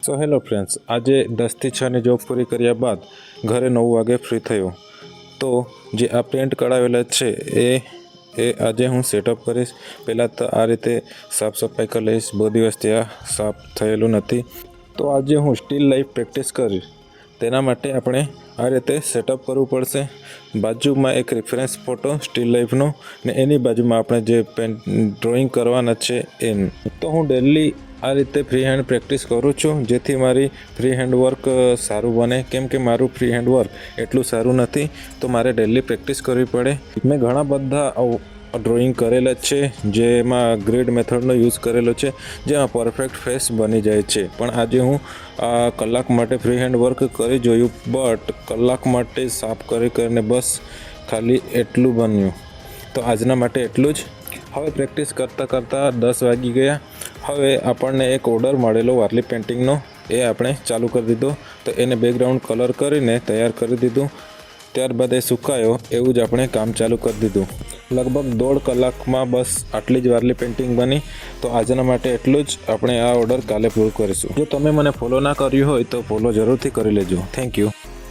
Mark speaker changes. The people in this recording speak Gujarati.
Speaker 1: સો હેલો ફ્રેન્ડ્સ, આજે 10 થી 6ની જોબ પૂરી કર્યા બાદ ઘરે 9 વાગે ફ્રી થયો. તો જે આ પેન્ટ કઢાવેલા છે એ આજે હું સેટઅપ કરીશ. પહેલાં તો આ રીતે સાફ સફાઈ કરી લઈશ. બહુ દિવસથી આ સાફ થયેલું નથી. તો આજે હું સ્ટીલ લાઈફ પ્રેક્ટિસ કરીશ. તેના માટે આપણે આ રીતે સેટઅપ કરવું પડશે. બાજુમાં એક રેફરન્સ ફોટો સ્ટીલ લાઈફનો ને એની બાજુમાં આપણે જે ડ્રોઈંગ કરવાના છે એમ. તો હું ડેલી આ રીતે ફ્રી હેન્ડ પ્રેક્ટિસ કરું છું, જેથી મારી ફ્રી હેન્ડ વર્ક સારું બને. કેમ કે મારું ફ્રી હેન્ડ વર્ક એટલું સારું નથી, તો મારે ડેલી પ્રેક્ટિસ કરવી પડે. મેં ઘણા બધા ડ્રોઈંગ કરેલા છે, જેમાં ગ્રીડ મેથડનો યુઝ કરેલો છે, જેમાં પરફેક્ટ ફેસ બની જાય છે. પણ આજે હું કલાક માટે ફ્રી હેન્ડ વર્ક કરી જોયું, બટ કલાક માટે સાફ કરીને બસ ખાલી એટલું બન્યું. તો આજના માટે એટલું જ. હવે પ્રેક્ટિસ કરતાં 10 વાગી ગયા. હવે આપણને એક ઓર્ડર મળેલો વારલી પેઇન્ટિંગનો, એ આપણે ચાલુ કરી દીધો. તો એને બેકગ્રાઉન્ડ કલર કરીને તૈયાર કરી દીધું. ત્યારબાદ એ સુકાયો એવું જ આપણે કામ ચાલુ કરી દીધું. લગભગ 1.5 કલાકમાં બસ આટલી જ વારલી પેઇન્ટિંગ બની. તો આજના માટે એટલું જ. આપણે આ ઓર્ડર કાલે પૂરું કરીશું. જો તમે મને ફોલો ના કર્યું હોય તો ફોલો જરૂરથી કરી લેજો. Thank you.